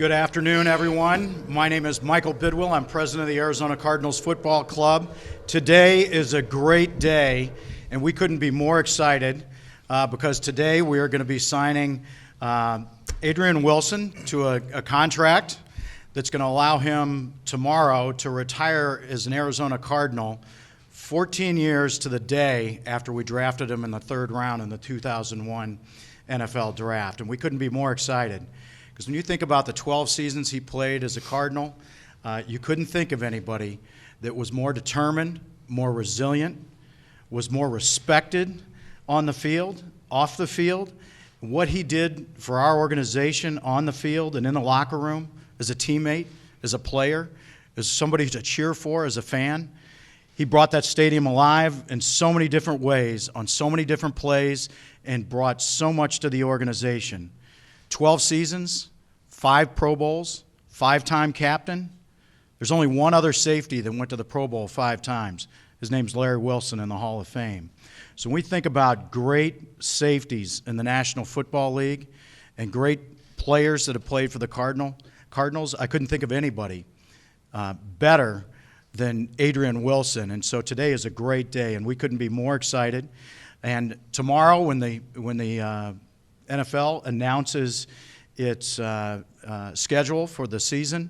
Good afternoon, everyone. My name is Michael Bidwill. I'm president of the Arizona Cardinals Football Club. Today is a great day, and we couldn't be more excited because today we are going to be signing Adrian Wilson to a contract that's going to allow him tomorrow to retire as an Arizona Cardinal 14 years to the day after we drafted him in the third round in the 2001 NFL Draft. And we couldn't be more excited. Because when you think about the 12 seasons he played as a Cardinal, you couldn't think of anybody that was more determined, more resilient, was more respected on the field, off the field. What he did for our organization on the field and in the locker room as a teammate, as a player, as somebody to cheer for, as a fan. He brought that stadium alive in so many different ways, on so many different plays, and brought so much to the organization. 12 seasons, 5 Pro Bowls, 5-time captain. There's only one other safety that went to the Pro Bowl 5 times. His name's Larry Wilson in the Hall of Fame. So when we think about great safeties in the National Football League and great players that have played for the Cardinals, I couldn't think of anybody better than Adrian Wilson. And so today is a great day, and we couldn't be more excited. And tomorrow when the NFL announces its schedule for the season,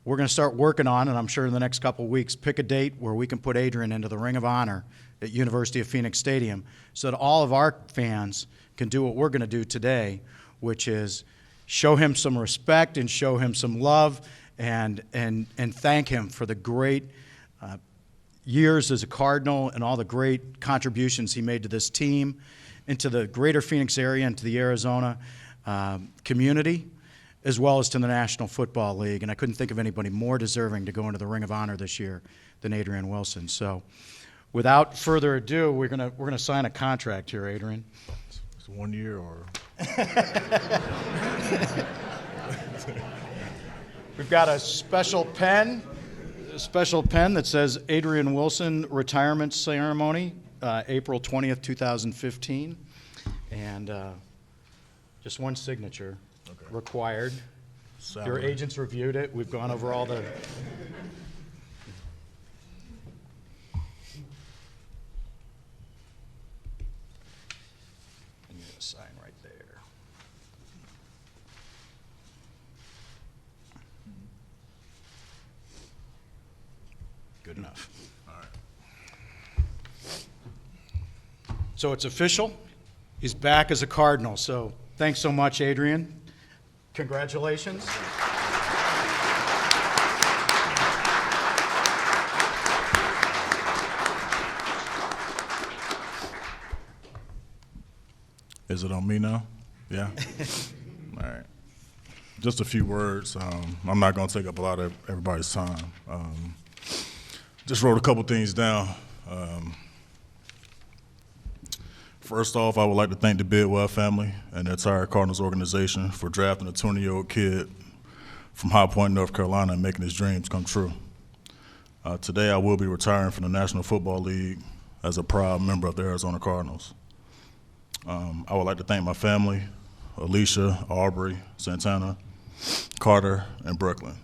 we're going to start working on, and I'm sure in the next couple of weeks, pick a date where we can put Adrian into the Ring of Honor at University of Phoenix Stadium so that all of our fans can do what we're going to do today, which is show him some respect and show him some love and thank him for the great years as a Cardinal and all the great contributions he made to this team, into the greater Phoenix area and to the Arizona community, as well as to the National Football League. And I couldn't think of anybody more deserving to go into the Ring of Honor this year than Adrian Wilson. So without further ado, we're gonna sign a contract here, Adrian. It's 1 year or? We've got a special pen that says Adrian Wilson Retirement Ceremony, April 20th, 2015. And just one signature required. Your agents reviewed it. We've gone over all the... I need a sign right there. Good enough. All right. So it's official. He's back as a Cardinal. So thanks so much, Adrian. Congratulations. Is it on me now? Yeah? All right. Just a few words. I'm not going to take up a lot of everybody's time. Just wrote a couple things down. First off, I would like to thank the Bidwill family and the entire Cardinals organization for drafting a 20-year-old kid from High Point, North Carolina, and making his dreams come true. Today, I will be retiring from the National Football League as a proud member of the Arizona Cardinals. I would like to thank my family, Alicia, Aubrey, Santana, Carter, and Brooklyn.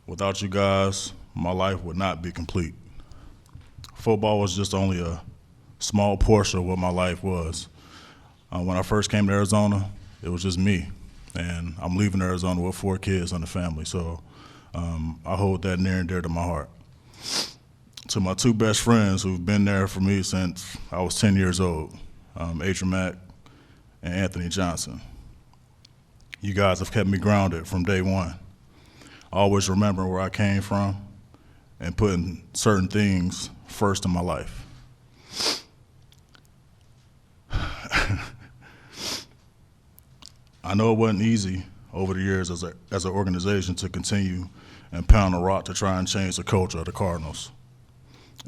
Without you guys, my life would not be complete. Football was just only a small portion of what my life was. When I first came to Arizona, it was just me, and I'm leaving Arizona with 4 kids and a family, so I hold that near and dear to my heart. To my 2 best friends who've been there for me since I was 10 years old, Adrian Mack and Anthony Johnson. You guys have kept me grounded from day one. Always remembering where I came from and putting certain things first in my life. I know it wasn't easy over the years as an organization to continue and pound the rock to try and change the culture of the Cardinals.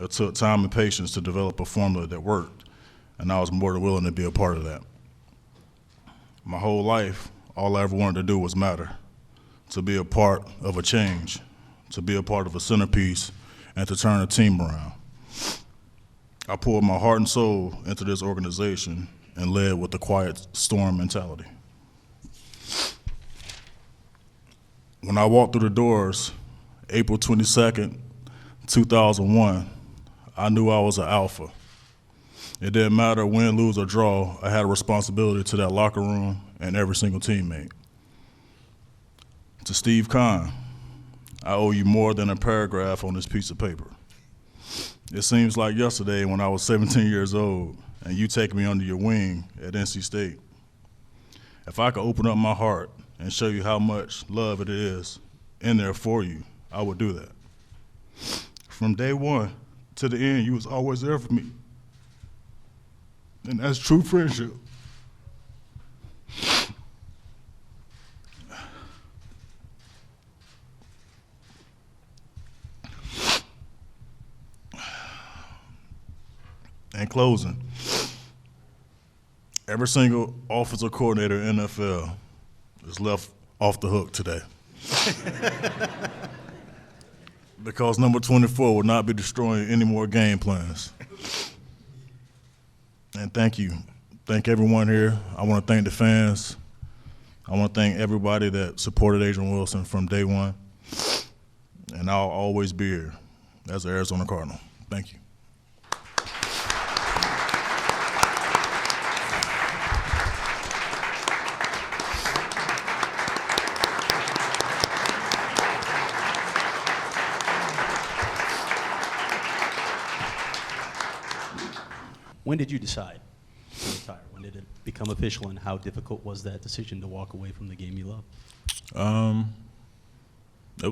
It took time and patience to develop a formula that worked, and I was more than willing to be a part of that. My whole life, all I ever wanted to do was matter, to be a part of a change, to be a part of a centerpiece, and to turn a team around. I poured my heart and soul into this organization and led with the quiet storm mentality. When I walked through the doors, April 22nd, 2001, I knew I was an alpha. It didn't matter win, lose, or draw. I had a responsibility to that locker room and every single teammate. To Steve Keim, I owe you more than a paragraph on this piece of paper. It seems like yesterday when I was 17 years old and you take me under your wing at NC State. If I could open up my heart and show you how much love it is in there for you, I would do that. From day one to the end, you was always there for me. And that's true friendship. In closing, every single offensive coordinator in the NFL is left off the hook today. Because number 24 will not be destroying any more game plans. And thank you. Thank everyone here. I want to thank the fans. I want to thank everybody that supported Adrian Wilson from day one. And I'll always be here as an Arizona Cardinal. Thank you. When did you decide to retire? When did it become official, and how difficult was that decision to walk away from the game you love? It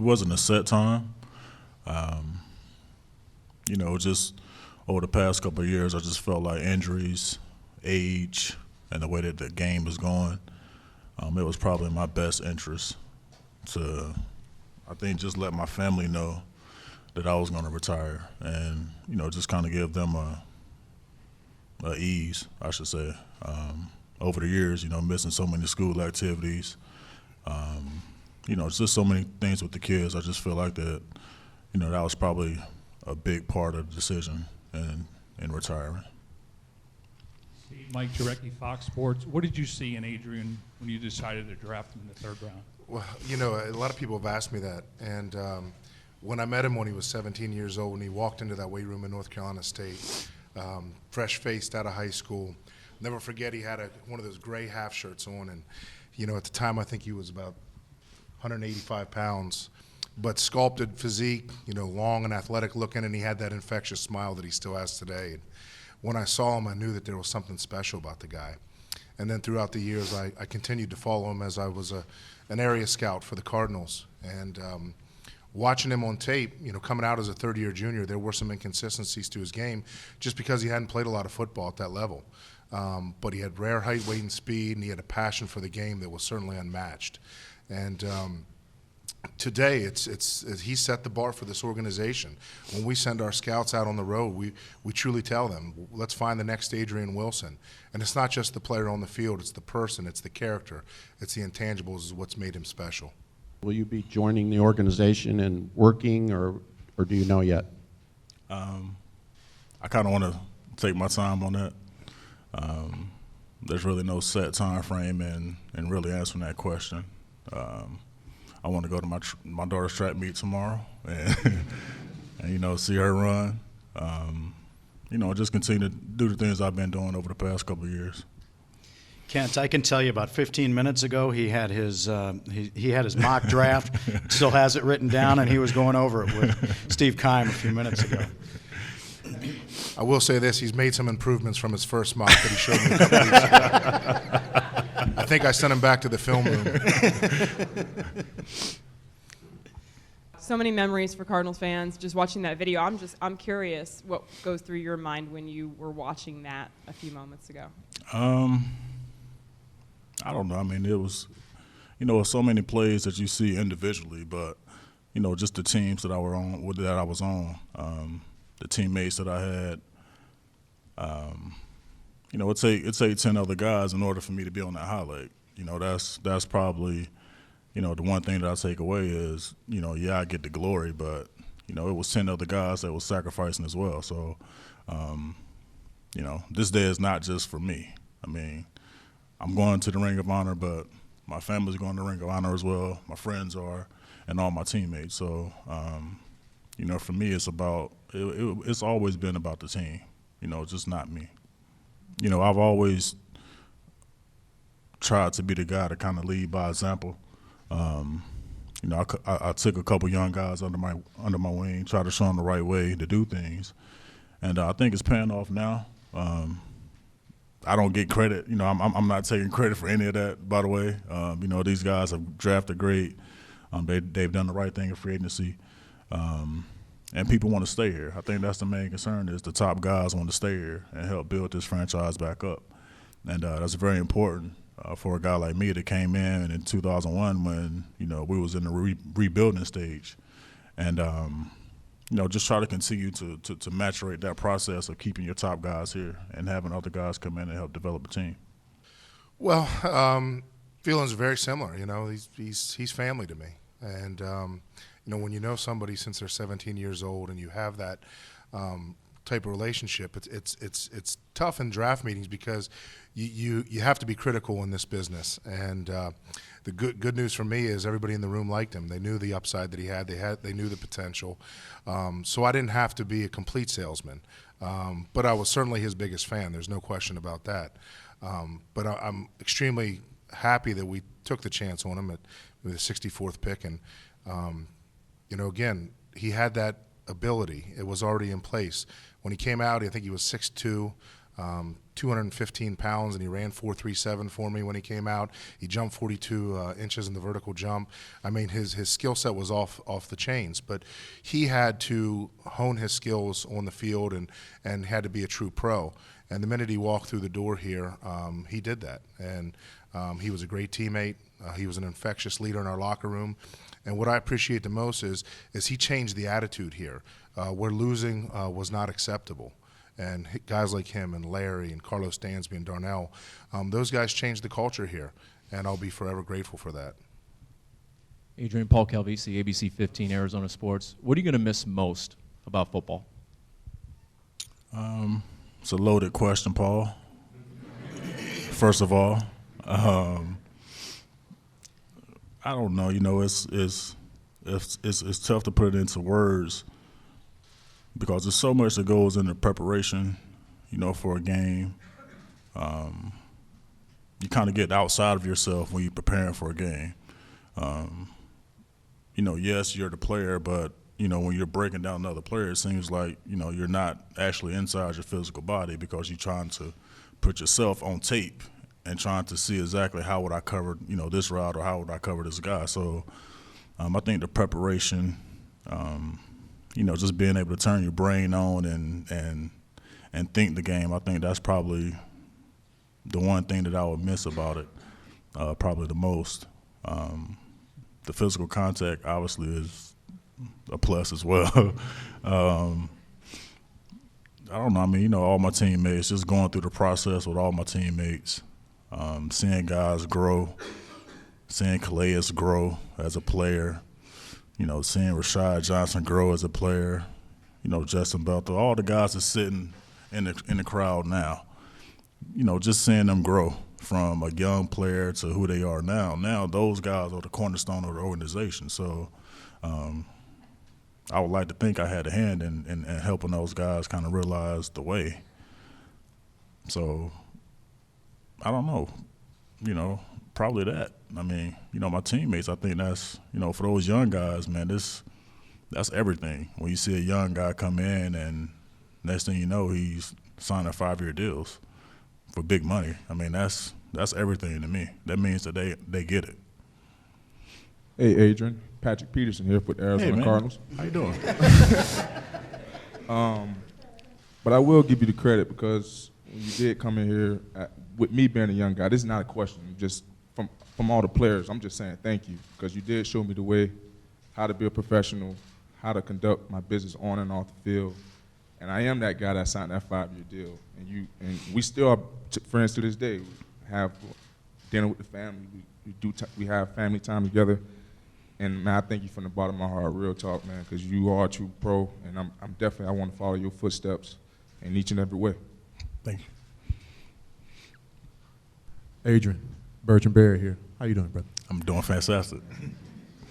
wasn't a set time. Just over the past couple of years, I just felt like injuries, age, and the way that the game was going, it was probably in my best interest to, I think, just let my family know that I was going to retire, and just kind of give them a ease, I should say. Over the years, missing so many school activities, just so many things with the kids. I just feel like that, that was probably a big part of the decision in retiring. Mike Jurecki, Fox Sports. What did you see in Adrian when you decided to draft him in the third round? Well, a lot of people have asked me that, and when I met him when he was 17 years old, when he walked into that weight room in North Carolina State, fresh-faced out of high school, never forget he had one of those gray half shirts on, and at the time I think he was about 185 pounds, but sculpted physique, long and athletic looking, and he had that infectious smile that he still has today. And when I saw him, I knew that there was something special about the guy. And then throughout the years, I continued to follow him as I was an area scout for the Cardinals. And watching him on tape, coming out as a third-year junior, there were some inconsistencies to his game just because he hadn't played a lot of football at that level. But he had rare height, weight, and speed, and he had a passion for the game that was certainly unmatched. And today, he set the bar for this organization. When we send our scouts out on the road, we truly tell them, let's find the next Adrian Wilson. And it's not just the player on the field, it's the person, it's the character, it's the intangibles is what's made him special. Will you be joining the organization and working, or do you know yet? I kind of want to take my time on that. There's really no set time frame in really answering that question. I want to go to my daughter's track meet tomorrow and see her run. Just continue to do the things I've been doing over the past couple of years. Kent, I can tell you about 15 minutes ago he had his mock draft, still has it written down, and he was going over it with Steve Keim a few minutes ago. I will say this, he's made some improvements from his first mock that he showed me a couple weeks ago. I think I sent him back to the film room. So many memories for Cardinals fans just watching that video. I'm curious what goes through your mind when you were watching that a few moments ago. I don't know. I mean, it was, so many plays that you see individually, but, just the teams that I was on, the teammates that I had. It take 10 other guys in order for me to be on that highlight. That's probably, the one thing that I take away is, I get the glory, but, it was 10 other guys that was sacrificing as well. So, this day is not just for me. I mean, I'm going to the Ring of Honor, but My family's going to Ring of Honor as well. My friends are, and all my teammates. So, you know, for me, it's about it's always been about the team. You know, just not me. You know, I've always tried to be the guy to kind of lead by example. You know, I took a couple young guys under my wing, tried to show them the right way to do things, and I think it's paying off now. I don't get credit. You know, I'm not taking credit for any of that, by the way. You know, these guys have drafted great. They've done the right thing in free agency, and people want to stay here. I think that's the main concern is the top guys want to stay here and help build this franchise back up, and that's very important. For a guy like me that came in 2001 when, you know, we was in the rebuilding stage. And, you know, just try to continue to maturate that process of keeping your top guys here and having other guys come in and help develop a team. Well, feelings are very similar. You know, he's family to me. And, you know, when you know somebody since they're 17 years old and you have that type of relationship, it's tough in draft meetings because you have to be critical in this business. And the good news for me is everybody in the room liked him. They knew the upside that he had. They knew the potential. So I didn't have to be a complete salesman. But I was certainly his biggest fan. There's no question about that. But I'm extremely happy that we took the chance on him at the 64th pick. And you know, again, he had that ability. It was already in place. When he came out, I think he was 6'2", 215 pounds, and he ran 4.37 for me when he came out. He jumped 42 inches in the vertical jump. I mean, his skill set was off the chains, but he had to hone his skills on the field and had to be a true pro. And the minute he walked through the door here, he did that. And he was a great teammate. He was an infectious leader in our locker room. And what I appreciate the most is he changed the attitude here, where losing was not acceptable. And guys like him and Larry and Carlos Dansby and Darnell, those guys changed the culture here, and I'll be forever grateful for that. Adrian, Paul Calvisi, ABC 15, Arizona Sports. What are you going to miss most about football? It's a loaded question, Paul. First of all, I don't know. You know, it's tough to put it into words because there's so much that goes into preparation, you know, for a game. You kind of get outside of yourself when you're preparing for a game. You know, yes, you're the player, but, you know, when you're breaking down another player, it seems like, you know, you're not actually inside your physical body because you're trying to put yourself on tape and trying to see exactly how would I cover, you know, this route or how would I cover this guy. So I think the preparation, you know, just being able to turn your brain on and think the game, I think that's probably the one thing that I would miss about it, probably the most. The physical contact obviously is a plus as well. I don't know. I mean, you know, all my teammates, just going through the process with all my teammates, seeing guys grow, seeing Calais grow as a player, you know, seeing Rashad Johnson grow as a player, you know, Justin Belter, all the guys that sitting in the crowd now, you know, just seeing them grow from a young player to who they are now. Now those guys are the cornerstone of the organization. So I would like to think I had a hand in helping those guys kind of realize the way. So I don't know, you know, probably that. I mean, you know, my teammates, I think that's, you know, for those young guys, man, that's everything. When you see a young guy come in and next thing you know, he's signing 5-year deals for big money. I mean, that's everything to me. That means that they get it. Hey, Adrian. Patrick Peterson here with the Arizona Cardinals. How you doing? But I will give you the credit because when you did come in here, with me being a young guy, this is not a question. Just from all the players, I'm just saying thank you because you did show me the way how to be a professional, how to conduct my business on and off the field. And I am that guy that signed that 5-year deal. And we still are friends to this day. We have dinner with the family. We have family time together. And man, I thank you from the bottom of my heart, real talk, man, because you are a true pro, and I'm definitely I want to follow your footsteps in each and every way. Thank you. Adrian, Bertrand Berry here. How you doing, brother? I'm doing fantastic.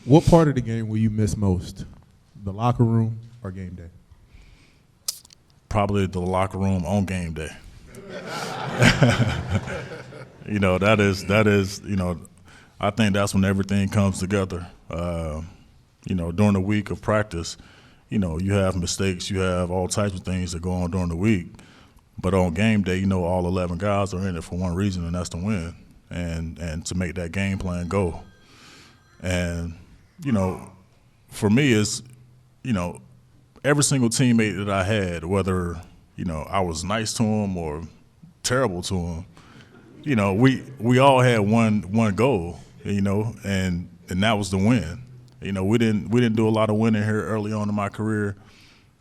What part of the game will you miss most? The locker room or game day? Probably the locker room on game day. That is, I think that's when everything comes together. During the week of practice, you have mistakes, you have all types of things that go on during the week. But on game day, all 11 guys are in it for one reason, and that's to win and to make that game plan go. And, for me, it's, every single teammate that I had, whether, I was nice to them or terrible to them, we all had one goal, and that was to win. We didn't do a lot of winning here early on in my career,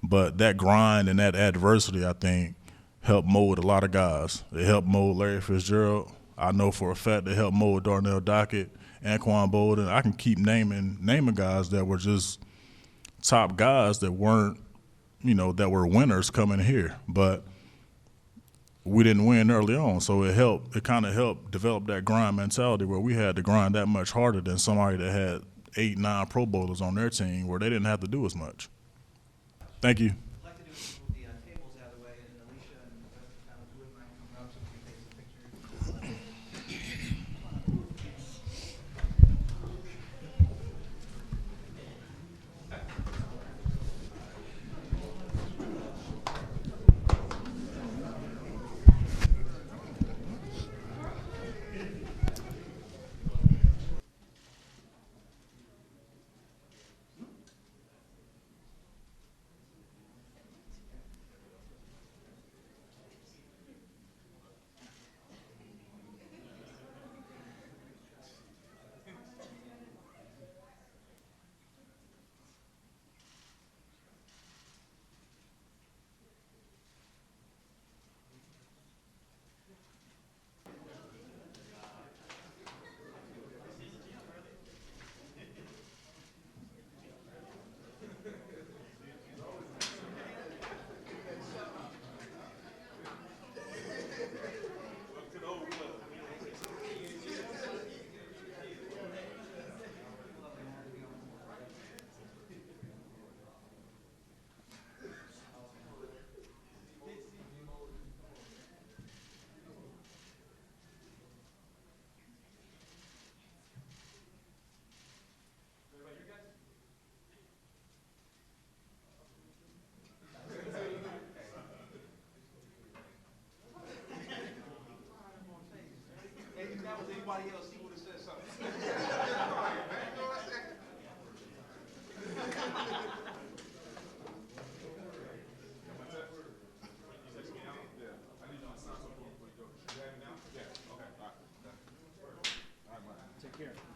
but that grind and that adversity, I think, helped mold a lot of guys. It helped mold Larry Fitzgerald. I know for a fact it helped mold Darnell Dockett, Anquan Bolden. I can keep naming guys that were just top guys that weren't, that were winners coming here, but we didn't win early on, so it kind of helped develop that grind mentality where we had to grind that much harder than somebody that had 8, 9 Pro Bowlers on their team where they didn't have to do as much. Thank you. I'd like to do is move the tables out of the way, and Alicia and the rest of the panel would mind coming up so we can take some pictures. If that was anybody else, he would have said something. Take care.